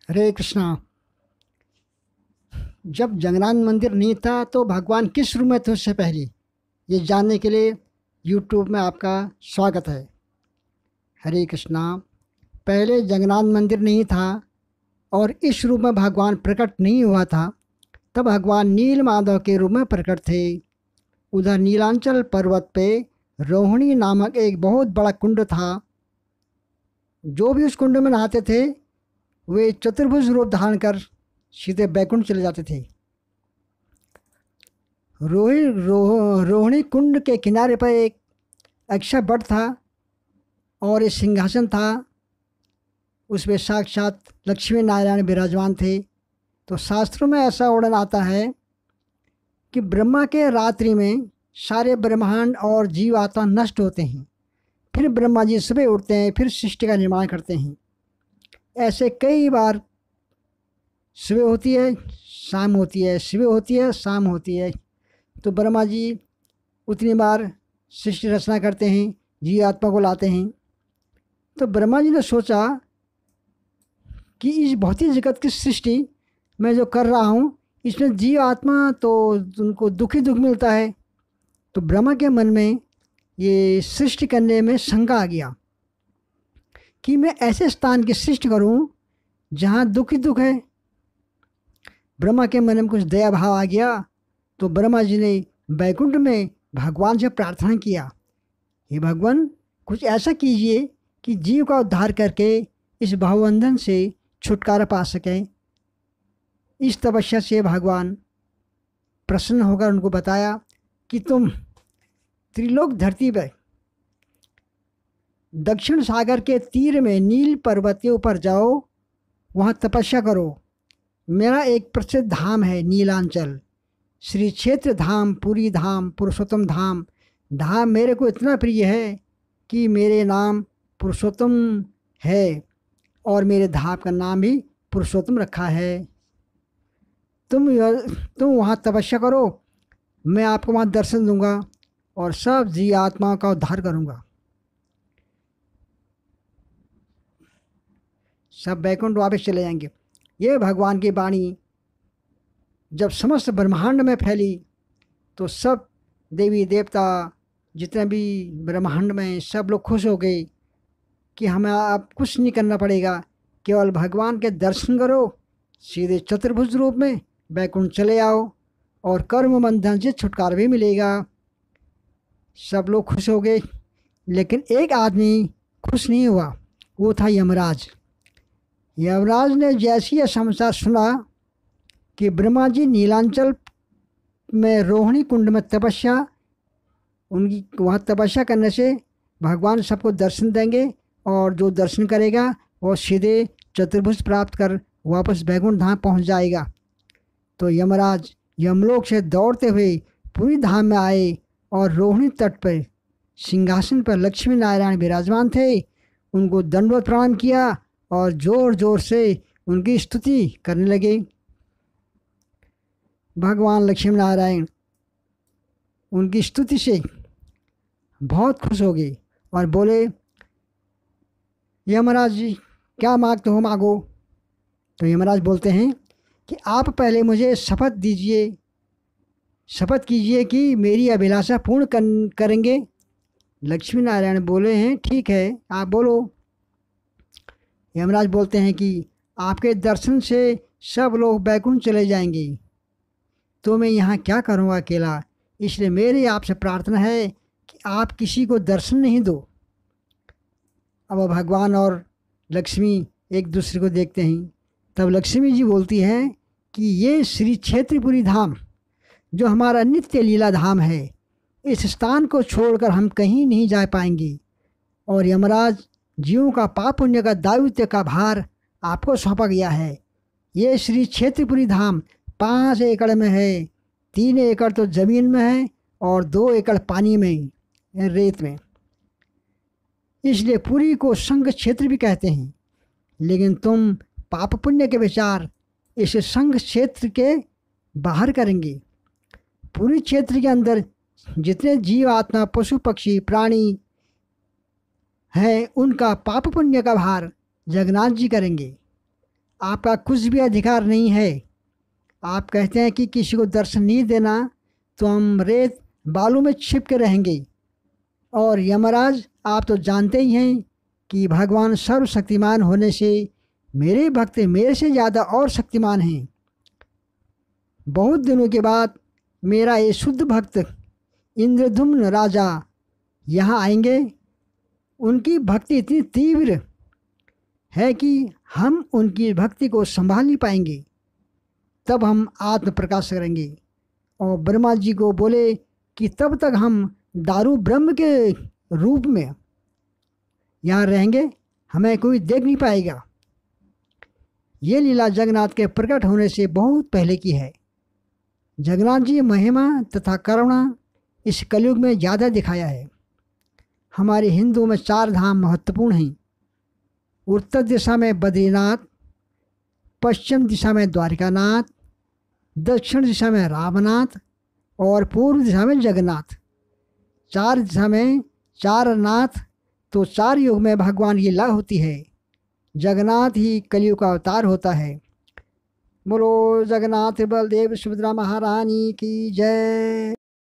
हरे कृष्णा। जब जगन्नाथ मंदिर नहीं था तो भगवान किस रूप में थे उससे पहले, ये जानने के लिए यूट्यूब में आपका स्वागत है। हरे कृष्णा। पहले जगन्नाथ मंदिर नहीं था और इस रूप में भगवान प्रकट नहीं हुआ था। तब भगवान नील माधव के रूप में प्रकट थे। उधर नीलांचल पर्वत पे रोहिणी नामक एक बहुत बड़ा कुंड था। जो भी उस कुंड में नहाते थे वे चतुर्भुज रूप धारण कर सीधे बैकुंठ चले जाते थे। रोहिणी कुंड के किनारे पर एक अक्षय वट था और एक सिंहासन था। उसमें साक्षात लक्ष्मी नारायण विराजमान थे। तो शास्त्रों में ऐसा वर्णन आता है कि ब्रह्मा के रात्रि में सारे ब्रह्मांड और जीव आत्मा नष्ट होते हैं। फिर ब्रह्मा जी सुबह उठते हैं, फिर सृष्टि का निर्माण करते हैं। ऐसे कई बार सुबह होती है, शाम होती है, सुबह होती है, शाम होती है। तो ब्रह्मा जी उतनी बार सृष्टि रचना करते हैं, जीव आत्मा को लाते हैं। तो ब्रह्मा जी ने सोचा कि इस भौतिक जगत की सृष्टि मैं जो कर रहा हूँ इसमें जीव आत्मा तो उनको दुख ही दुख मिलता है। तो ब्रह्मा के मन में ये सृष्टि करने में शंका आ गया कि मैं ऐसे स्थान की सृष्टि करूं जहां दुख ही दुख है। ब्रह्मा के मन में कुछ दया भाव आ गया। तो ब्रह्मा जी ने बैकुंठ में भगवान से प्रार्थना किया, हे भगवान कुछ ऐसा कीजिए कि जीव का उद्धार करके इस भावबंधन से छुटकारा पा सकें। इस तपस्या से भगवान प्रसन्न होकर उनको बताया कि तुम त्रिलोक धरती पर दक्षिण सागर के तीर में नील पर्वत के ऊपर जाओ, वहाँ तपस्या करो। मेरा एक प्रसिद्ध धाम है नीलांचल, श्री क्षेत्र धाम, पुरी धाम, पुरुषोत्तम धाम। धाम मेरे को इतना प्रिय है कि मेरे नाम पुरुषोत्तम है और मेरे धाम का नाम भी पुरुषोत्तम रखा है। तुम वहाँ तपस्या करो, मैं आपको वहाँ दर्शन दूंगा और सब जीव आत्माओं का उद्धार करूंगा। सब बैकुंठ वापस चले जाएंगे। ये भगवान की वाणी जब समस्त ब्रह्मांड में फैली तो सब देवी देवता जितने भी ब्रह्मांड में सब लोग खुश हो गए कि हमें अब कुछ नहीं करना पड़ेगा, केवल भगवान के दर्शन करो, सीधे चतुर्भुज रूप में बैकुंठ चले आओ और कर्म बंधन से छुटकारा भी मिलेगा। सब लोग खुश हो गए, लेकिन एक आदमी खुश नहीं हुआ, वो था यमराज। यमराज ने जैसे यह समाचार सुना कि ब्रह्मा जी नीलांचल में रोहिणी कुंड में तपस्या, उनकी वहाँ तपस्या करने से भगवान सबको दर्शन देंगे और जो दर्शन करेगा वो सीधे चतुर्भुज प्राप्त कर वापस बैकुंठ धाम पहुँच जाएगा। तो यमराज यमलोक से दौड़ते हुए पूरी धाम में आए और रोहिणी तट पर सिंहासन पर लक्ष्मी नारायण विराजमान थे। उनको दंडवत प्रणाम किया और ज़ोर ज़ोर से उनकी स्तुति करने लगे। भगवान लक्ष्मी नारायण उनकी स्तुति से बहुत खुश हो गए और बोले, यमराज जी क्या मांगते हो मांगो। तो यमराज बोलते हैं कि आप पहले मुझे शपथ दीजिए, शपथ कीजिए कि मेरी अभिलाषा पूर्ण करेंगे। लक्ष्मी नारायण बोले हैं ठीक है आप बोलो। यमराज बोलते हैं कि आपके दर्शन से सब लोग बैकुंठ चले जाएंगे, तो मैं यहाँ क्या करूँगा अकेला, इसलिए मेरी आपसे प्रार्थना है कि आप किसी को दर्शन नहीं दो। अब भगवान और लक्ष्मी एक दूसरे को देखते हैं। तब लक्ष्मी जी बोलती है कि ये श्री क्षेत्रपुरी धाम जो हमारा नित्य लीला धाम है, इस स्थान को छोड़कर हम कहीं नहीं जा पाएंगे और यमराज जीवों का पाप पुण्य का दायित्व का भार आपको सौंपा गया है। ये श्री क्षेत्रपुरी धाम 5 एकड़ में है, 3 एकड़ तो ज़मीन में है और 2 एकड़ पानी में, रेत में। इसलिए पुरी को संघ क्षेत्र भी कहते हैं। लेकिन तुम पाप पुण्य के विचार इस संघ क्षेत्र के बाहर करेंगे। पूरी क्षेत्र के अंदर जितने जीव आत्मा पशु पक्षी प्राणी हैं उनका पाप पुण्य का भार जगन्नाथ जी करेंगे। आपका कुछ भी अधिकार नहीं है। आप कहते हैं कि किसी को दर्शन नहीं देना तो हम रेत बालू में छिप के रहेंगे। और यमराज, आप तो जानते ही हैं कि भगवान सर्वशक्तिमान होने से मेरे भक्त मेरे से ज़्यादा और शक्तिमान हैं। बहुत दिनों के बाद मेरा ये शुद्ध भक्त इंद्रधुम्न राजा यहाँ आएंगे। उनकी भक्ति इतनी तीव्र है कि हम उनकी भक्ति को संभाल नहीं पाएंगे। तब हम आत्म प्रकाश करेंगे। और ब्रह्मा जी को बोले कि तब तक हम दारू ब्रह्म के रूप में यहाँ रहेंगे, हमें कोई देख नहीं पाएगा। ये लीला जगन्नाथ के प्रकट होने से बहुत पहले की है। जगन्नाथ जी महिमा तथा करुणा इस कलयुग में ज़्यादा दिखाया है। हमारे हिंदुओं में 4 धाम महत्वपूर्ण हैं। उत्तर दिशा में बद्रीनाथ, पश्चिम दिशा में द्वारिकानाथ, दक्षिण दिशा में रामनाथ और पूर्व दिशा में जगन्नाथ। 4 दिशा में 4 नाथ, तो 4 युग में भगवान की लीला होती है। जगन्नाथ ही कलयुग का अवतार होता है। बोलो जगन्नाथ बलदेव सुभद्रा महारानी की जय।